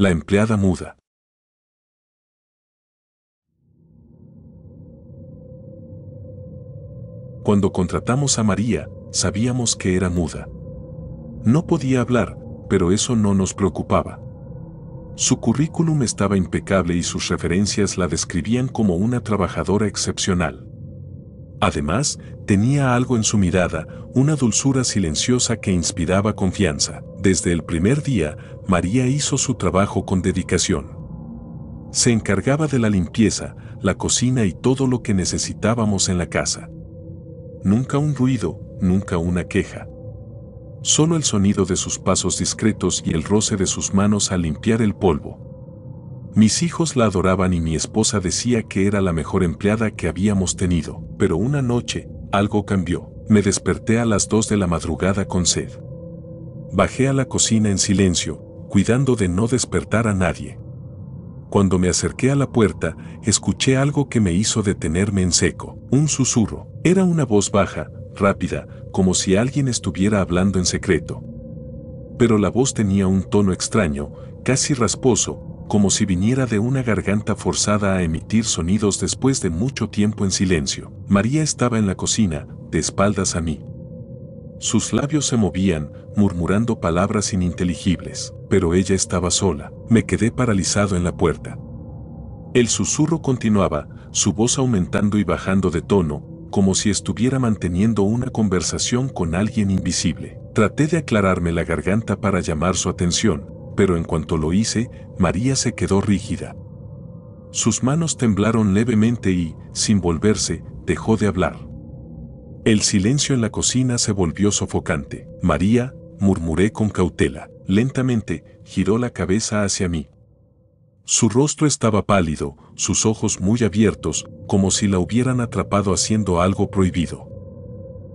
La empleada muda. Cuando contratamos a María, sabíamos que era muda. No podía hablar, pero eso no nos preocupaba. Su currículum estaba impecable y sus referencias la describían como una trabajadora excepcional. Además, tenía algo en su mirada, una dulzura silenciosa que inspiraba confianza. Desde el primer día, María hizo su trabajo con dedicación. Se encargaba de la limpieza, la cocina y todo lo que necesitábamos en la casa. Nunca un ruido, nunca una queja. Solo el sonido de sus pasos discretos y el roce de sus manos al limpiar el polvo. Mis hijos la adoraban y mi esposa decía que era la mejor empleada que habíamos tenido. Pero una noche, algo cambió. Me desperté a las 2 de la madrugada con sed. Bajé a la cocina en silencio, cuidando de no despertar a nadie. Cuando me acerqué a la puerta, escuché algo que me hizo detenerme en seco. Un susurro. Era una voz baja, rápida, como si alguien estuviera hablando en secreto. Pero la voz tenía un tono extraño, casi rasposo, como si viniera de una garganta forzada a emitir sonidos después de mucho tiempo en silencio. María estaba en la cocina, de espaldas a mí. Sus labios se movían, murmurando palabras ininteligibles, pero ella estaba sola. Me quedé paralizado en la puerta. El susurro continuaba, su voz aumentando y bajando de tono, como si estuviera manteniendo una conversación con alguien invisible. Traté de aclararme la garganta para llamar su atención, pero en cuanto lo hice, María se quedó rígida. Sus manos temblaron levemente y, sin volverse, dejó de hablar. El silencio en la cocina se volvió sofocante. María, murmuré con cautela. Lentamente, giró la cabeza hacia mí. Su rostro estaba pálido, sus ojos muy abiertos, como si la hubieran atrapado haciendo algo prohibido.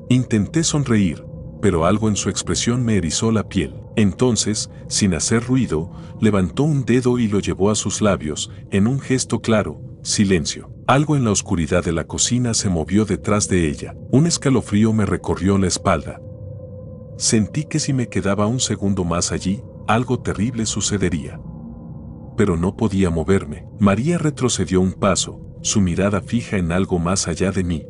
Intenté sonreír, pero algo en su expresión me erizó la piel. Entonces, sin hacer ruido, levantó un dedo y lo llevó a sus labios, en un gesto claro: silencio. Algo en la oscuridad de la cocina se movió detrás de ella. Un escalofrío me recorrió la espalda. Sentí que si me quedaba un segundo más allí, algo terrible sucedería. Pero no podía moverme. María retrocedió un paso, su mirada fija en algo más allá de mí.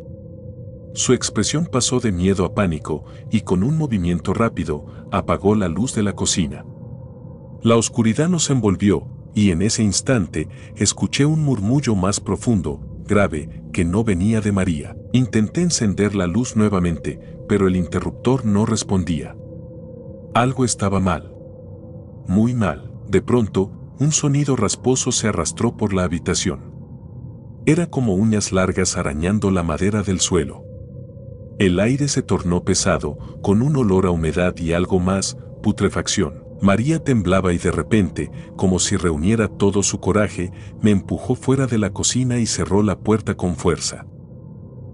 Su expresión pasó de miedo a pánico, y con un movimiento rápido, apagó la luz de la cocina. La oscuridad nos envolvió, y en ese instante, escuché un murmullo más profundo, grave, que no venía de María. Intenté encender la luz nuevamente, pero el interruptor no respondía. Algo estaba mal. Muy mal. De pronto, un sonido rasposo se arrastró por la habitación. Era como uñas largas arañando la madera del suelo. El aire se tornó pesado, con un olor a humedad y algo más, putrefacción. María temblaba y de repente, como si reuniera todo su coraje, me empujó fuera de la cocina y cerró la puerta con fuerza.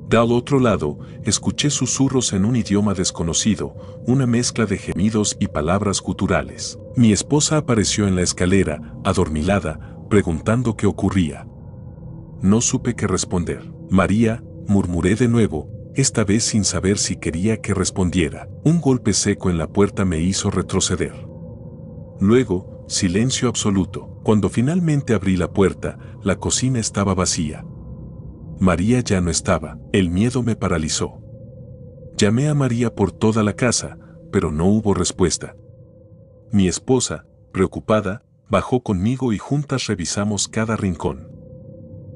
Del otro lado, escuché susurros en un idioma desconocido, una mezcla de gemidos y palabras guturales. Mi esposa apareció en la escalera, adormilada, preguntando qué ocurría. No supe qué responder. María, murmuré de nuevo, esta vez sin saber si quería que respondiera. Un golpe seco en la puerta me hizo retroceder. Luego, silencio absoluto. Cuando finalmente abrí la puerta, la cocina estaba vacía. María ya no estaba. El miedo me paralizó. Llamé a María por toda la casa, pero no hubo respuesta. Mi esposa, preocupada, bajó conmigo y juntas revisamos cada rincón.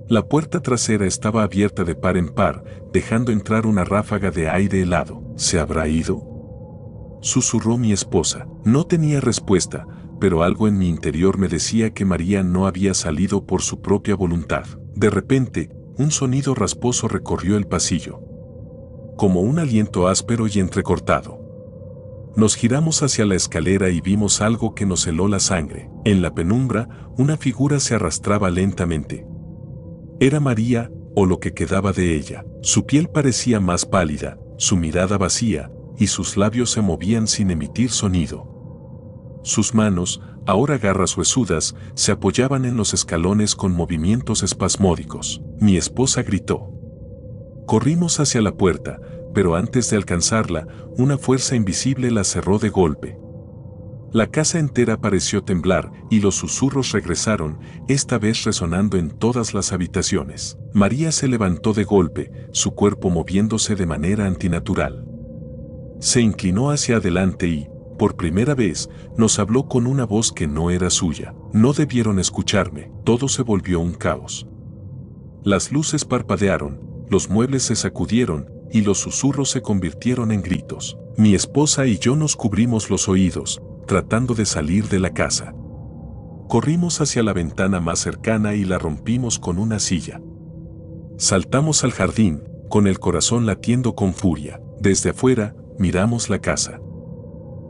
La puerta trasera estaba abierta de par en par, dejando entrar una ráfaga de aire helado. ¿Se habrá ido?, susurró mi esposa. No tenía respuesta, pero algo en mi interior me decía que María no había salido por su propia voluntad. De repente, un sonido rasposo recorrió el pasillo, como un aliento áspero y entrecortado. Nos giramos hacia la escalera y vimos algo que nos heló la sangre. En la penumbra, una figura se arrastraba lentamente. Era María, o lo que quedaba de ella. Su piel parecía más pálida, su mirada vacía, y sus labios se movían sin emitir sonido. Sus manos, ahora garras huesudas, se apoyaban en los escalones con movimientos espasmódicos. Mi esposa gritó. Corrimos hacia la puerta, pero antes de alcanzarla, una fuerza invisible la cerró de golpe. La casa entera pareció temblar y los susurros regresaron, esta vez resonando en todas las habitaciones. María se levantó de golpe, su cuerpo moviéndose de manera antinatural. Se inclinó hacia adelante y, por primera vez, nos habló con una voz que no era suya. No debieron escucharme, todo se volvió un caos. Las luces parpadearon, los muebles se sacudieron y los susurros se convirtieron en gritos. Mi esposa y yo nos cubrimos los oídos, tratando de salir de la casa. Corrimos hacia la ventana más cercana y la rompimos con una silla. Saltamos al jardín, con el corazón latiendo con furia. Desde afuera, miramos la casa.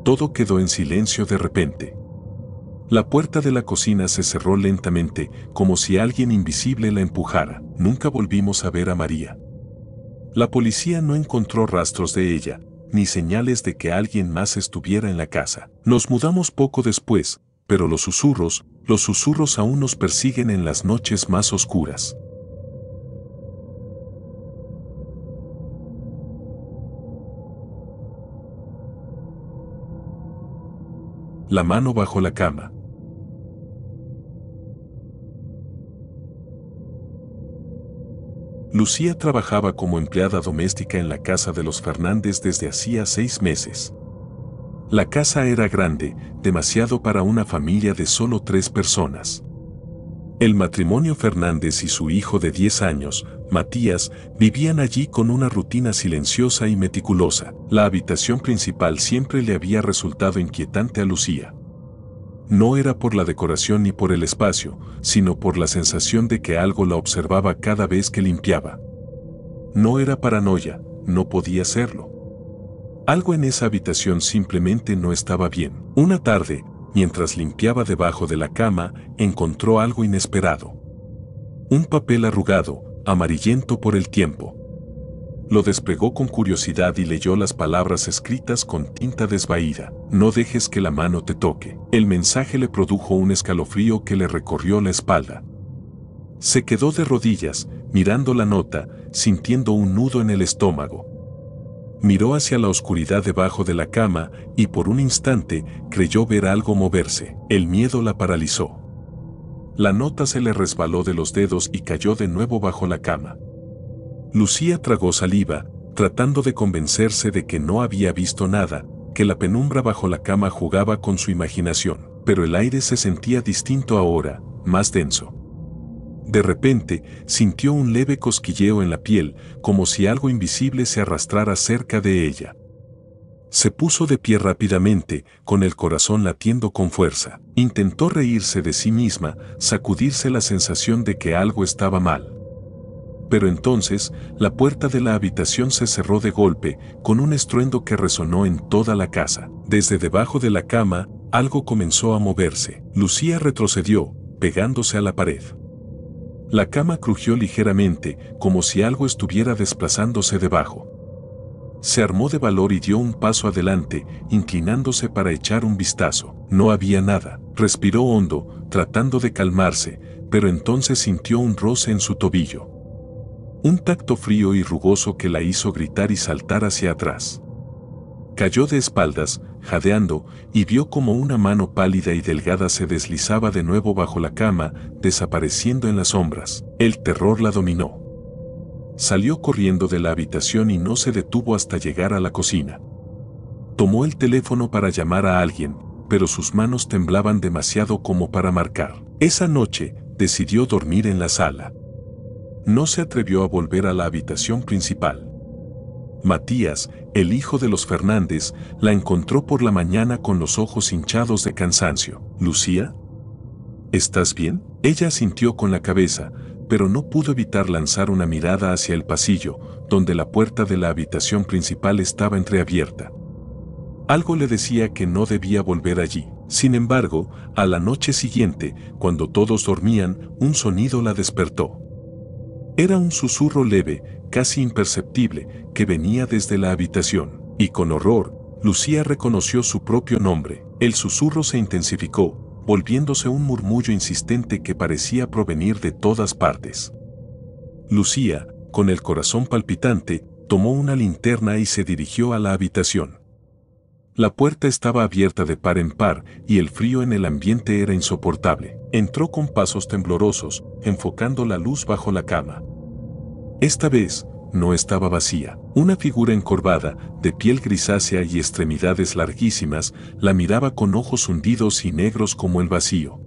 Todo quedó en silencio de repente. La puerta de la cocina se cerró lentamente, como si alguien invisible la empujara. Nunca volvimos a ver a María. La policía no encontró rastros de ella, ni señales de que alguien más estuviera en la casa. Nos mudamos poco después, pero los susurros aún nos persiguen en las noches más oscuras. La mano bajo la cama. Lucía trabajaba como empleada doméstica en la casa de los Fernández desde hacía 6 meses. La casa era grande, demasiado para una familia de solo 3 personas. El matrimonio Fernández y su hijo de 10 años, Matías, vivían allí con una rutina silenciosa y meticulosa. La habitación principal siempre le había resultado inquietante a Lucía. No era por la decoración ni por el espacio, sino por la sensación de que algo la observaba cada vez que limpiaba. No era paranoia, no podía serlo. Algo en esa habitación simplemente no estaba bien. Una tarde, mientras limpiaba debajo de la cama, encontró algo inesperado. Un papel arrugado, amarillento por el tiempo. Lo desplegó con curiosidad y leyó las palabras escritas con tinta desvaída. No dejes que la mano te toque. El mensaje le produjo un escalofrío que le recorrió la espalda. Se quedó de rodillas, mirando la nota, sintiendo un nudo en el estómago. Miró hacia la oscuridad debajo de la cama y por un instante creyó ver algo moverse. El miedo la paralizó. La nota se le resbaló de los dedos y cayó de nuevo bajo la cama. Lucía tragó saliva, tratando de convencerse de que no había visto nada, que la penumbra bajo la cama jugaba con su imaginación, pero el aire se sentía distinto ahora, más denso. De repente, sintió un leve cosquilleo en la piel, como si algo invisible se arrastrara cerca de ella. Se puso de pie rápidamente, con el corazón latiendo con fuerza. Intentó reírse de sí misma, sacudirse la sensación de que algo estaba mal. Pero entonces, la puerta de la habitación se cerró de golpe, con un estruendo que resonó en toda la casa. Desde debajo de la cama, algo comenzó a moverse. Lucía retrocedió, pegándose a la pared. La cama crujió ligeramente, como si algo estuviera desplazándose debajo. Se armó de valor y dio un paso adelante, inclinándose para echar un vistazo. No había nada. Respiró hondo, tratando de calmarse, pero entonces sintió un roce en su tobillo. Un tacto frío y rugoso que la hizo gritar y saltar hacia atrás. Cayó de espaldas, jadeando, y vio como una mano pálida y delgada se deslizaba de nuevo bajo la cama, desapareciendo en las sombras. El terror la dominó. Salió corriendo de la habitación y no se detuvo hasta llegar a la cocina. Tomó el teléfono para llamar a alguien, pero sus manos temblaban demasiado como para marcar. Esa noche, decidió dormir en la sala. No se atrevió a volver a la habitación principal. Matías, el hijo de los Fernández, la encontró por la mañana con los ojos hinchados de cansancio. «¿Lucía? ¿Estás bien?». Ella asintió con la cabeza, pero no pudo evitar lanzar una mirada hacia el pasillo, donde la puerta de la habitación principal estaba entreabierta. Algo le decía que no debía volver allí. Sin embargo, a la noche siguiente, cuando todos dormían, un sonido la despertó. Era un susurro leve, casi imperceptible, que venía desde la habitación, y con horror, Lucía reconoció su propio nombre. El susurro se intensificó, volviéndose un murmullo insistente que parecía provenir de todas partes. Lucía, con el corazón palpitante, tomó una linterna y se dirigió a la habitación. La puerta estaba abierta de par en par y el frío en el ambiente era insoportable. Entró con pasos temblorosos, enfocando la luz bajo la cama. Esta vez, no estaba vacía. Una figura encorvada, de piel grisácea y extremidades larguísimas, la miraba con ojos hundidos y negros como el vacío.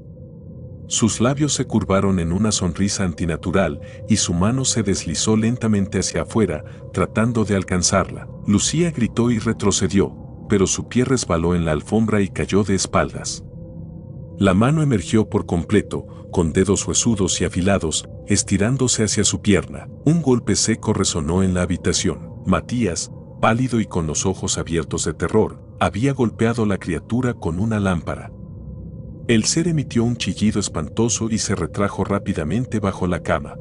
Sus labios se curvaron en una sonrisa antinatural y su mano se deslizó lentamente hacia afuera, tratando de alcanzarla. Lucía gritó y retrocedió, pero su pie resbaló en la alfombra y cayó de espaldas. La mano emergió por completo, con dedos huesudos y afilados, estirándose hacia su pierna. Un golpe seco resonó en la habitación. Matías, pálido y con los ojos abiertos de terror, había golpeado a la criatura con una lámpara. El ser emitió un chillido espantoso y se retrajo rápidamente bajo la cama.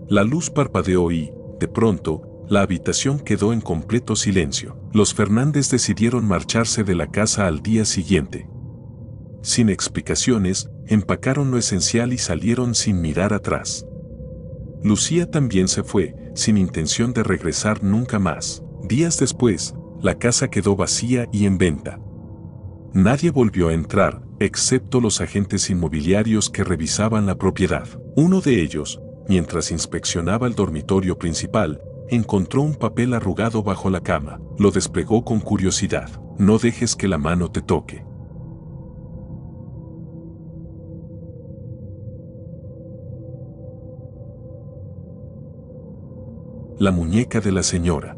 La luz parpadeó y, de pronto, la habitación quedó en completo silencio. Los Fernández decidieron marcharse de la casa al día siguiente. Sin explicaciones, empacaron lo esencial y salieron sin mirar atrás. Lucía también se fue, sin intención de regresar nunca más. Días después, la casa quedó vacía y en venta. Nadie volvió a entrar, excepto los agentes inmobiliarios que revisaban la propiedad. Uno de ellos, mientras inspeccionaba el dormitorio principal, encontró un papel arrugado bajo la cama. Lo desplegó con curiosidad. No dejes que la mano te toque. La muñeca de la señora.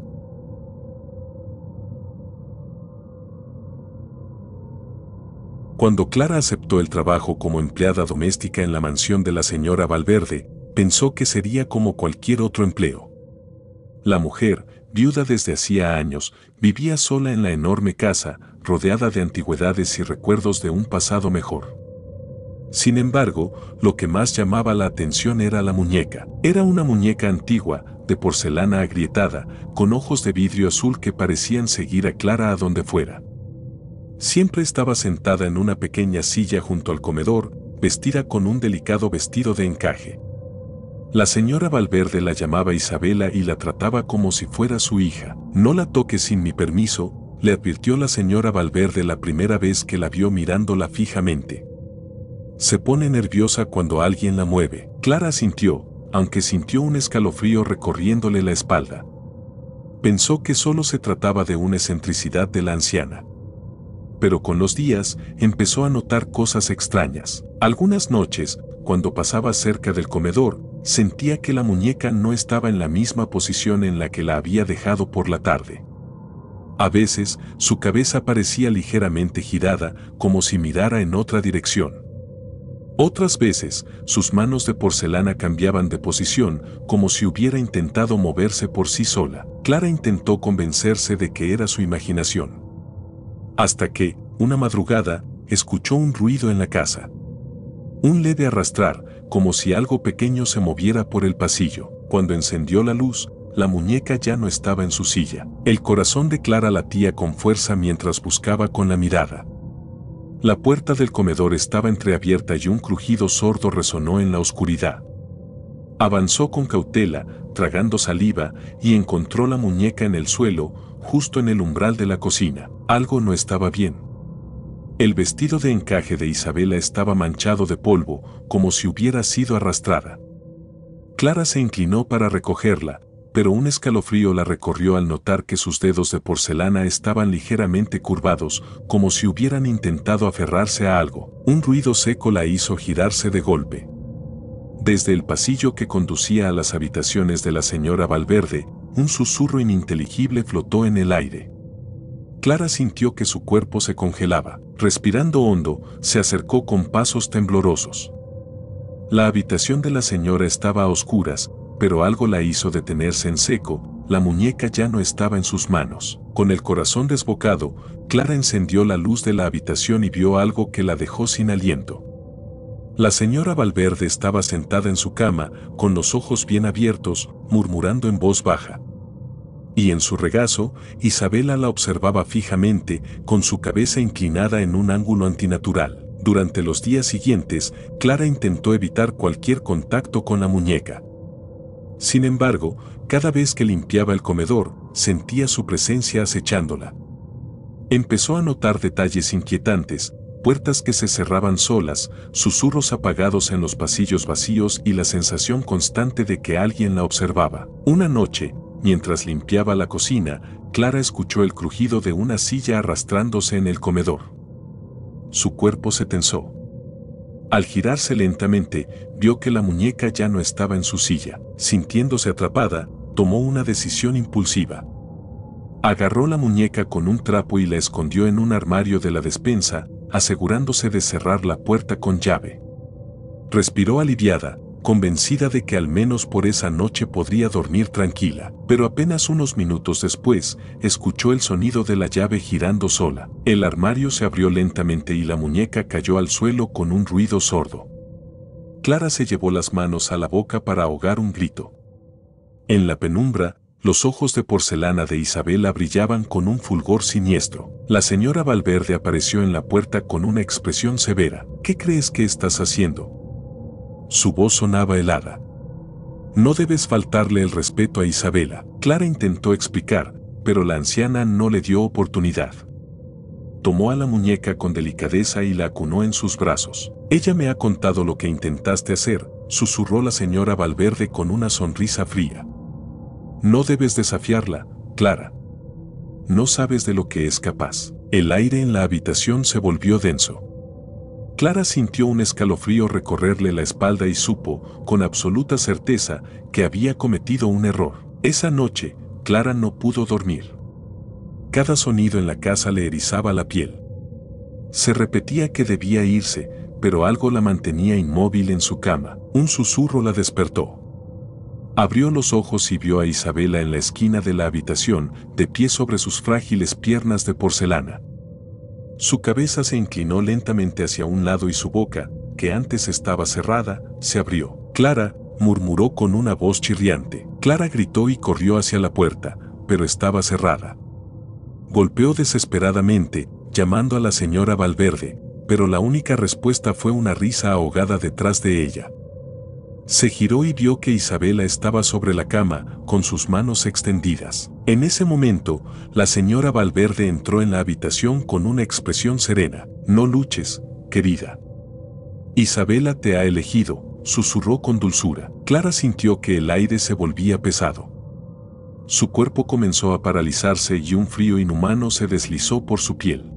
Cuando Clara aceptó el trabajo como empleada doméstica en la mansión de la señora Valverde, pensó que sería como cualquier otro empleo. La mujer, viuda desde hacía años, vivía sola en la enorme casa, rodeada de antigüedades y recuerdos de un pasado mejor. Sin embargo, lo que más llamaba la atención era la muñeca. Era una muñeca antigua, de porcelana agrietada, con ojos de vidrio azul que parecían seguir a Clara a donde fuera. Siempre estaba sentada en una pequeña silla junto al comedor, vestida con un delicado vestido de encaje. La señora Valverde la llamaba Isabela y la trataba como si fuera su hija. No la toques sin mi permiso, le advirtió la señora Valverde la primera vez que la vio mirándola fijamente. Se pone nerviosa cuando alguien la mueve. Clara asintió, aunque sintió un escalofrío recorriéndole la espalda. Pensó que solo se trataba de una excentricidad de la anciana. Pero con los días empezó a notar cosas extrañas. Algunas noches, cuando pasaba cerca del comedor, sentía que la muñeca no estaba en la misma posición en la que la había dejado por la tarde. A veces, su cabeza parecía ligeramente girada, como si mirara en otra dirección. Otras veces, sus manos de porcelana cambiaban de posición, como si hubiera intentado moverse por sí sola. Clara intentó convencerse de que era su imaginación. Hasta que, una madrugada, escuchó un ruido en la casa. Un leve arrastrar, como si algo pequeño se moviera por el pasillo. Cuando encendió la luz, la muñeca ya no estaba en su silla. El corazón de Clara latía con fuerza mientras buscaba con la mirada. La puerta del comedor estaba entreabierta y un crujido sordo resonó en la oscuridad. Avanzó con cautela, tragando saliva, y encontró la muñeca en el suelo, justo en el umbral de la cocina. Algo no estaba bien. El vestido de encaje de Isabela estaba manchado de polvo, como si hubiera sido arrastrada. Clara se inclinó para recogerla, pero un escalofrío la recorrió al notar que sus dedos de porcelana estaban ligeramente curvados, como si hubieran intentado aferrarse a algo. Un ruido seco la hizo girarse de golpe. Desde el pasillo que conducía a las habitaciones de la señora Valverde, un susurro ininteligible flotó en el aire. Clara sintió que su cuerpo se congelaba. Respirando hondo, se acercó con pasos temblorosos. La habitación de la señora estaba a oscuras, pero algo la hizo detenerse en seco. La muñeca ya no estaba en sus manos. Con el corazón desbocado, Clara encendió la luz de la habitación y vio algo que la dejó sin aliento. La señora Valverde estaba sentada en su cama, con los ojos bien abiertos, murmurando en voz baja. Y en su regazo, Isabela la observaba fijamente, con su cabeza inclinada en un ángulo antinatural. Durante los días siguientes, Clara intentó evitar cualquier contacto con la muñeca. Sin embargo, cada vez que limpiaba el comedor, sentía su presencia acechándola. Empezó a notar detalles inquietantes, puertas que se cerraban solas, susurros apagados en los pasillos vacíos y la sensación constante de que alguien la observaba. Una noche, mientras limpiaba la cocina, Clara escuchó el crujido de una silla arrastrándose en el comedor. Su cuerpo se tensó. Al girarse lentamente, vio que la muñeca ya no estaba en su silla. Sintiéndose atrapada, tomó una decisión impulsiva. Agarró la muñeca con un trapo y la escondió en un armario de la despensa, asegurándose de cerrar la puerta con llave. Respiró aliviada, convencida de que al menos por esa noche podría dormir tranquila, pero apenas unos minutos después, escuchó el sonido de la llave girando sola. El armario se abrió lentamente y la muñeca cayó al suelo con un ruido sordo. Clara se llevó las manos a la boca para ahogar un grito. En la penumbra, los ojos de porcelana de Isabela brillaban con un fulgor siniestro. La señora Valverde apareció en la puerta con una expresión severa. ¿Qué crees que estás haciendo? Su voz sonaba helada. No debes faltarle el respeto a Isabela. Clara intentó explicar, pero la anciana no le dio oportunidad. Tomó a la muñeca con delicadeza y la acunó en sus brazos. Ella me ha contado lo que intentaste hacer, susurró la señora Valverde con una sonrisa fría. No debes desafiarla, Clara. No sabes de lo que es capaz. El aire en la habitación se volvió denso. Clara sintió un escalofrío recorrerle la espalda y supo, con absoluta certeza, que había cometido un error. Esa noche, Clara no pudo dormir. Cada sonido en la casa le erizaba la piel. Se repetía que debía irse, pero algo la mantenía inmóvil en su cama. Un susurro la despertó. Abrió los ojos y vio a Isabela en la esquina de la habitación, de pie sobre sus frágiles piernas de porcelana. Su cabeza se inclinó lentamente hacia un lado y su boca, que antes estaba cerrada, se abrió. Clara, murmuró con una voz chirriante. Clara gritó y corrió hacia la puerta, pero estaba cerrada. Golpeó desesperadamente, llamando a la señora Valverde, pero la única respuesta fue una risa ahogada detrás de ella. Se giró y vio que Isabela estaba sobre la cama, con sus manos extendidas. En ese momento, la señora Valverde entró en la habitación con una expresión serena. No luches, querida. Isabela te ha elegido, susurró con dulzura. Clara sintió que el aire se volvía pesado. Su cuerpo comenzó a paralizarse y un frío inhumano se deslizó por su piel.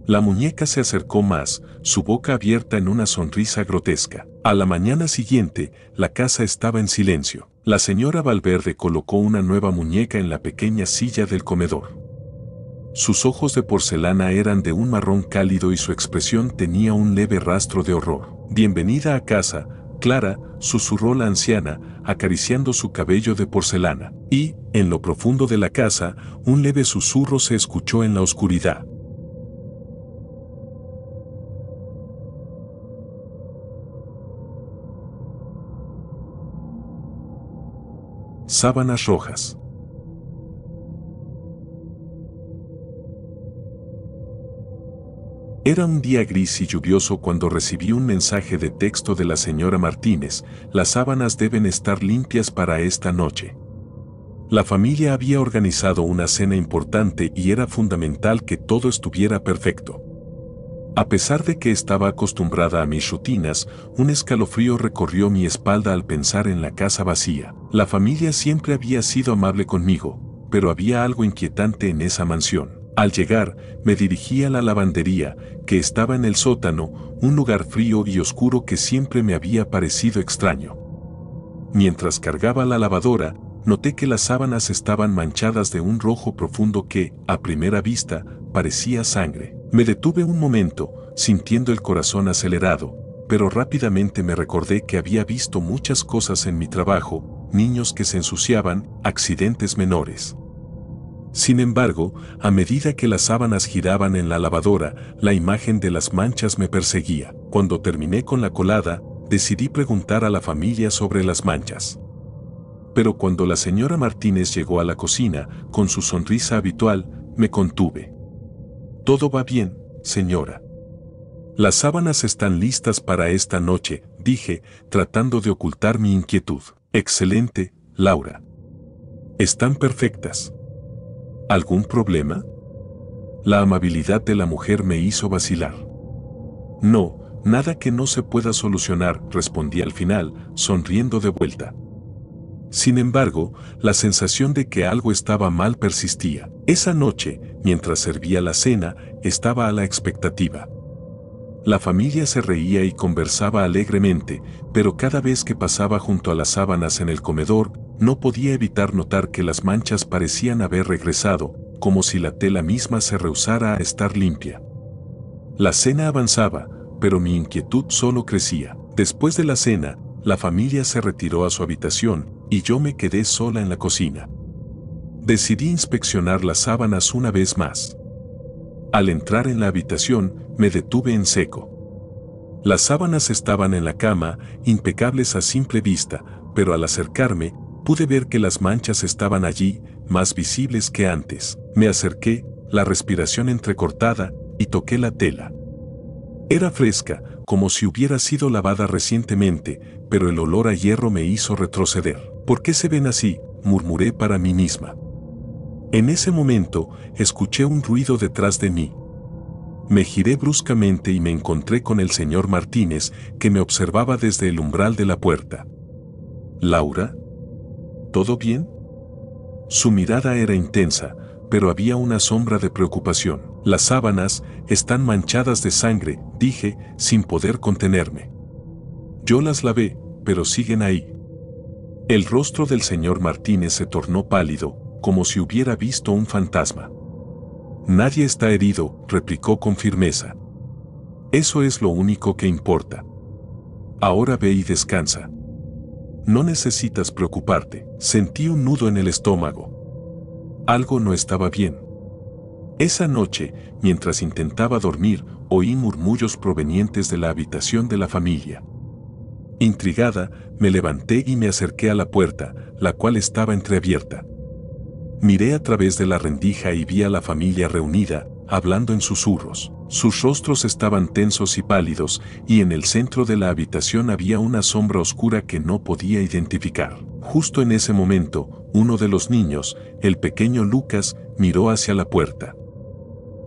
La muñeca se acercó más, su boca abierta en una sonrisa grotesca. A la mañana siguiente, la casa estaba en silencio. La señora Valverde colocó una nueva muñeca en la pequeña silla del comedor. Sus ojos de porcelana eran de un marrón cálido y su expresión tenía un leve rastro de horror. Bienvenida a casa, Clara, susurró la anciana, acariciando su cabello de porcelana. Y, en lo profundo de la casa, un leve susurro se escuchó en la oscuridad. Sábanas rojas. Era un día gris y lluvioso cuando recibí un mensaje de texto de la señora Martínez. Las sábanas deben estar limpias para esta noche. La familia había organizado una cena importante y era fundamental que todo estuviera perfecto. A pesar de que estaba acostumbrada a mis rutinas, un escalofrío recorrió mi espalda al pensar en la casa vacía. La familia siempre había sido amable conmigo, pero había algo inquietante en esa mansión. Al llegar, me dirigí a la lavandería, que estaba en el sótano, un lugar frío y oscuro que siempre me había parecido extraño. Mientras cargaba la lavadora, noté que las sábanas estaban manchadas de un rojo profundo que, a primera vista, parecía sangre. Me detuve un momento, sintiendo el corazón acelerado, pero rápidamente me recordé que había visto muchas cosas en mi trabajo, niños que se ensuciaban, accidentes menores. Sin embargo, a medida que las sábanas giraban en la lavadora, la imagen de las manchas me perseguía. Cuando terminé con la colada, decidí preguntar a la familia sobre las manchas. Pero cuando la señora Martínez llegó a la cocina, con su sonrisa habitual, me contuve. Todo va bien, señora. Las sábanas están listas para esta noche, dije, tratando de ocultar mi inquietud. Excelente, Laura. Están perfectas. ¿Algún problema? La amabilidad de la mujer me hizo vacilar. No, nada que no se pueda solucionar, respondí al final, sonriendo de vuelta. Sin embargo, la sensación de que algo estaba mal persistía. Esa noche, mientras servía la cena, estaba a la expectativa. La familia se reía y conversaba alegremente, pero cada vez que pasaba junto a las sábanas en el comedor, no podía evitar notar que las manchas parecían haber regresado, como si la tela misma se rehusara a estar limpia. La cena avanzaba, pero mi inquietud solo crecía. Después de la cena, la familia se retiró a su habitación y yo me quedé sola en la cocina. Decidí inspeccionar las sábanas una vez más. Al entrar en la habitación, me detuve en seco. Las sábanas estaban en la cama, impecables a simple vista, pero al acercarme, pude ver que las manchas estaban allí, más visibles que antes. Me acerqué, la respiración entrecortada, y toqué la tela. Era fresca, como si hubiera sido lavada recientemente, pero el olor a hierro me hizo retroceder. ¿Por qué se ven así?, murmuré para mí misma. En ese momento, escuché un ruido detrás de mí. Me giré bruscamente y me encontré con el señor Martínez, que me observaba desde el umbral de la puerta. ¿Laura? ¿Todo bien? Su mirada era intensa, pero había una sombra de preocupación. Las sábanas están manchadas de sangre, dije, sin poder contenerme. Yo las lavé, pero siguen ahí. El rostro del señor Martínez se tornó pálido, como si hubiera visto un fantasma. Nadie está herido, replicó con firmeza. Eso es lo único que importa. Ahora ve y descansa. No necesitas preocuparte. Sentí un nudo en el estómago. Algo no estaba bien. Esa noche, mientras intentaba dormir, oí murmullos provenientes de la habitación de la familia. Intrigada, me levanté y me acerqué a la puerta, la cual estaba entreabierta. Miré a través de la rendija y vi a la familia reunida, hablando en susurros. Sus rostros estaban tensos y pálidos, y en el centro de la habitación había una sombra oscura que no podía identificar. Justo en ese momento, uno de los niños, el pequeño Lucas, miró hacia la puerta.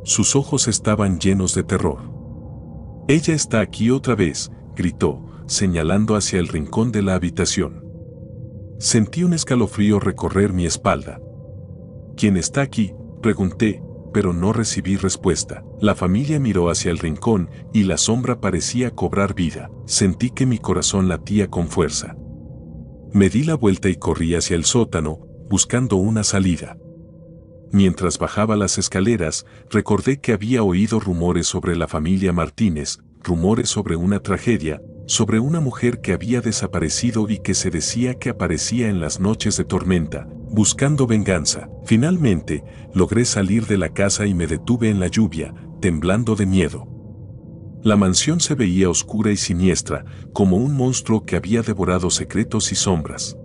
Sus ojos estaban llenos de terror. «Ella está aquí otra vez», gritó, señalando hacia el rincón de la habitación. Sentí un escalofrío recorrer mi espalda. «¿Quién está aquí?», pregunté, pero no recibí respuesta. La familia miró hacia el rincón y la sombra parecía cobrar vida. Sentí que mi corazón latía con fuerza. Me di la vuelta y corrí hacia el sótano, buscando una salida. Mientras bajaba las escaleras, recordé que había oído rumores sobre la familia Martínez, rumores sobre una tragedia, sobre una mujer que había desaparecido y que se decía que aparecía en las noches de tormenta, buscando venganza. Finalmente, logré salir de la casa y me detuve en la lluvia, temblando de miedo. La mansión se veía oscura y siniestra, como un monstruo que había devorado secretos y sombras.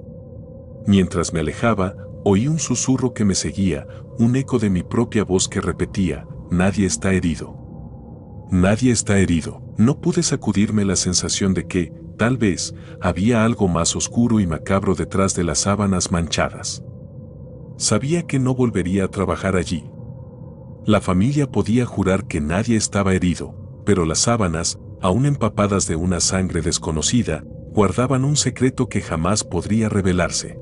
Mientras me alejaba, oí un susurro que me seguía, un eco de mi propia voz que repetía: «Nadie está herido. Nadie está herido». No pude sacudirme la sensación de que, tal vez, había algo más oscuro y macabro detrás de las sábanas manchadas. Sabía que no volvería a trabajar allí. La familia podía jurar que nadie estaba herido, pero las sábanas, aún empapadas de una sangre desconocida, guardaban un secreto que jamás podría revelarse.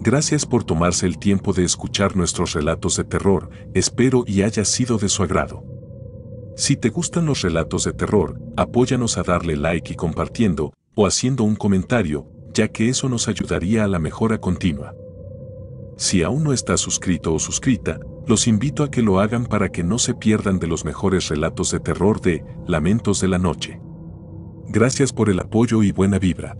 Gracias por tomarse el tiempo de escuchar nuestros relatos de terror, espero y haya sido de su agrado. Si te gustan los relatos de terror, apóyanos a darle like y compartiendo, o haciendo un comentario, ya que eso nos ayudaría a la mejora continua. Si aún no estás suscrito o suscrita, los invito a que lo hagan para que no se pierdan de los mejores relatos de terror de Lamentos de la Noche. Gracias por el apoyo y buena vibra.